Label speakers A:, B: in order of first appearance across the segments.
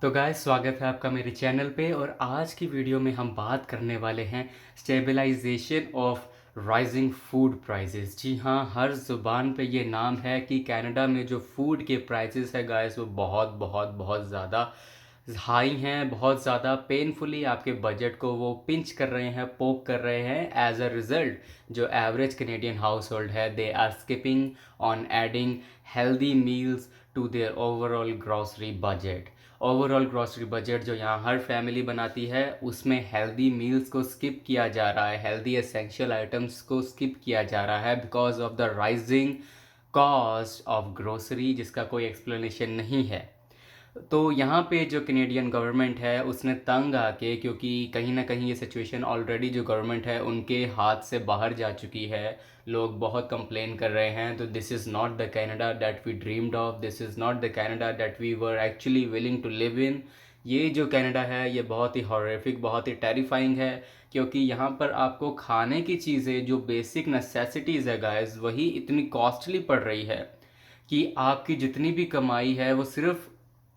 A: तो गाइस स्वागत है आपका मेरे चैनल पे। और आज की वीडियो में हम बात करने वाले हैं stabilization of rising food prices. जी हाँ, हर ज़ुबान पे ये नाम है कि कनाडा में जो फूड के प्राइसेस है गाइस वो बहुत बहुत बहुत ज़्यादा हाई हैं, बहुत ज़्यादा पेनफुली आपके बजट को वो पिंच कर रहे हैं, पोक कर रहे हैं। एज अ रिज़ल्ट जो एवरेज कैनेडियन हाउस होल्ड है, they are skipping on adding healthy meals to their overall grocery budget. Overall grocery budget जो यहाँ हर फैमिली बनाती है उसमें हेल्दी मील्स को स्किप किया जा रहा है, हेल्दी एसेंशियल आइटम्स को स्किप किया जा रहा है because of the rising cost of grocery, जिसका कोई एक्सप्लेनेशन नहीं है। तो यहाँ पे जो कैनेडियन गवर्नमेंट है उसने तंग आके, क्योंकि कहीं ना कहीं ये सिचुएशन ऑलरेडी जो गवर्नमेंट है उनके हाथ से बाहर जा चुकी है, लोग बहुत कंप्लेन कर रहे हैं। तो this is not the Canada that we dreamed of, this is not the Canada that we were actually willing to live in. ये जो कनाडा है ये बहुत ही हॉरिफिक, बहुत ही टेरिफाइंग है, क्योंकि यहाँ पर आपको खाने की चीज़ें जो बेसिक नेसेसिटीज़ है गाइस वही इतनी कॉस्टली पड़ रही है कि आपकी जितनी भी कमाई है वो सिर्फ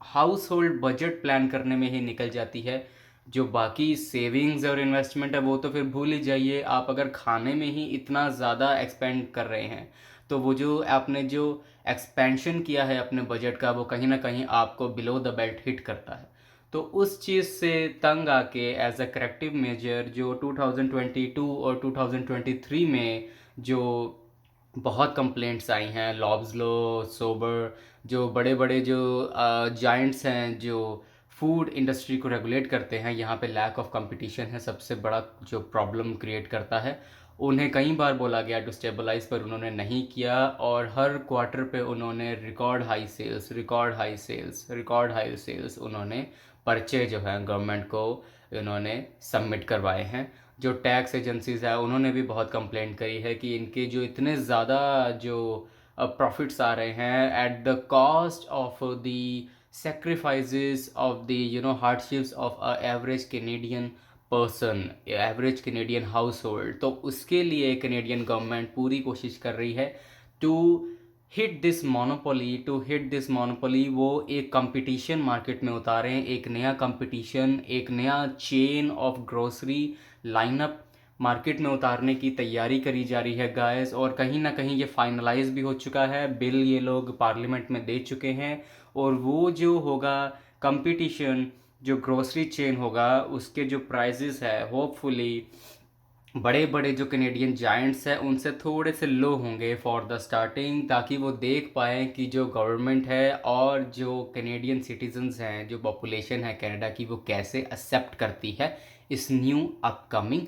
A: हाउस होल्ड बजट प्लान करने में ही निकल जाती है। जो बाकी सेविंग्स और इन्वेस्टमेंट है वो तो फिर भूल ही जाइए। आप अगर खाने में ही इतना ज़्यादा एक्सपेंड कर रहे हैं तो वो जो आपने जो एक्सपेंशन किया है अपने बजट का वो कहीं ना कहीं आपको बिलो द बेल्ट हिट करता है। तो उस चीज़ से तंग आके एज अ करेक्टिव मेजर जो 2022 और 2023 में जो बहुत कंप्लेंट्स आई हैं, लॉब्सलो, सोबर, जो बड़े बड़े जो जाइंट्स हैं जो फूड इंडस्ट्री को रेगुलेट करते हैं, यहाँ पे लैक ऑफ कंपटीशन है सबसे बड़ा जो प्रॉब्लम क्रिएट करता है। उन्हें कई बार बोला गया टू स्टेबलाइज पर उन्होंने नहीं किया, और हर क्वार्टर पे उन्होंने record high sales, record high sales, record high sales उन्होंने पर्चे जो है गवर्नमेंट को उन्होंने सबमिट करवाए हैं। जो टैक्स एजेंसीज है उन्होंने भी बहुत कंप्लेंट करी है कि इनके जो इतने ज़्यादा जो प्रॉफिट्स आ रहे हैं at the cost of the sacrifices of the hardships of a average Canadian person, average Canadian house hold. तो उसके लिए कैनेडियन गवर्नमेंट पूरी कोशिश कर रही है to hit this monopoly, to hit this monopoly. वो एक कंपटीशन मार्केट में उतारें, एक नया कंपटीशन, एक नया chain of grocery lineup market में उतारने की तैयारी करी जा रही है गाइस। और कहीं ना कहीं ये फाइनलाइज भी हो चुका है, बिल ये लोग पार्लियामेंट में दे चुके हैं। और वो जो होगा कंपटीशन, जो ग्रोसरी चेन होगा उसके जो प्राइजेस है होपफुली बड़े बड़े जो कैनेडियन जाइंट्स हैं उनसे थोड़े से लो होंगे फॉर द स्टार्टिंग, ताकि वो देख पाएँ कि जो गवर्नमेंट है और जो कैनेडियन सिटीजन्स हैं, जो पॉपुलेशन है कनाडा की, वो कैसे एक्सेप्ट करती है इस न्यू अपकमिंग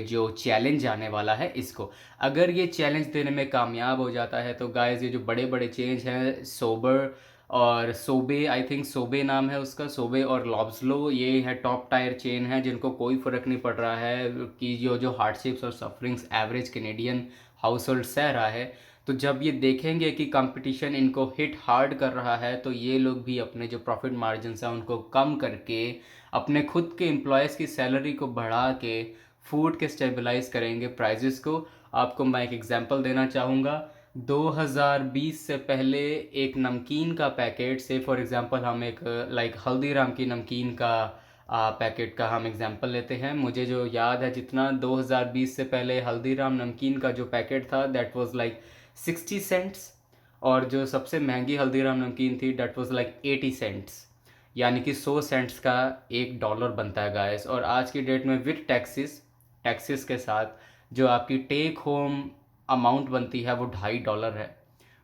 A: जो चैलेंज आने वाला है इसको। अगर ये चैलेंज देने में कामयाब हो जाता है तो गाइस ये जो बड़े बड़े चेंज हैं, सोबर और सोबे, आई थिंक सोबे नाम है उसका, सोबे और लॉब्सलो, ये है टॉप टायर चेन है जिनको कोई फ़र्क नहीं पड़ रहा है कि जो जो हार्डशिप्स और sufferings average Canadian house hold सह रहा है। तो जब ये देखेंगे कि कंपटीशन इनको हिट हार्ड कर रहा है तो ये लोग भी अपने जो प्रॉफिट मार्जिन हैं उनको कम करके अपने खुद के एम्प्लॉयज़ की सैलरी को बढ़ा के फूड के स्टेबलाइज करेंगे प्राइजेस को। आपको मैं एक एग्जांपल देना चाहूँगा। 2020 से पहले एक नमकीन का पैकेट, से फॉर एग्जांपल हम एक लाइक हल्दीराम की नमकीन का पैकेट का हम एग्जांपल लेते हैं। मुझे जो याद है जितना, 2020 से पहले हल्दीराम नमकीन का जो पैकेट था दैट वाज लाइक 60 सेंट्स, और जो सबसे महंगी हल्दीराम नमकीन थी दैट वाज लाइक 80 सेंट्स। यानी कि 100 सेंट्स का $1 बनता है गाइस। और आज की डेट में विद टैक्सेस, टैक्सेस के साथ जो आपकी टेक होम अमाउंट बनती है वो $2.5 है।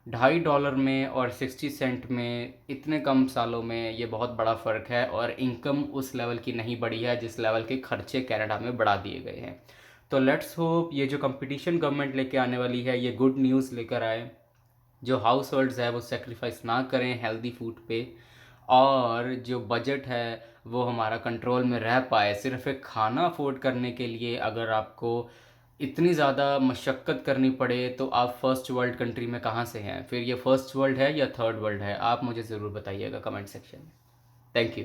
A: $2.5 में और 60 सेंट में इतने कम सालों में ये बहुत बड़ा फ़र्क है। और इनकम उस लेवल की नहीं बढ़ी है जिस लेवल के खर्चे कनाडा में बढ़ा दिए गए हैं। तो लेट्स होप ये जो कंपटीशन गवर्नमेंट लेके आने वाली है ये गुड न्यूज़ लेकर आए, जो हाउस होल्ड्स है वो सेक्रीफाइस ना करें हेल्दी फूड पे, और जो बजट है वो हमारा कंट्रोल में रह पाए। सिर्फ एक खाना अफोर्ड करने के लिए अगर आपको इतनी ज़्यादा मशक्क़त करनी पड़े तो आप फर्स्ट वर्ल्ड कंट्री में कहाँ से हैं? फिर ये फर्स्ट वर्ल्ड है या थर्ड वर्ल्ड है? आप मुझे ज़रूर बताइएगा कमेंट सेक्शन में। Thank you.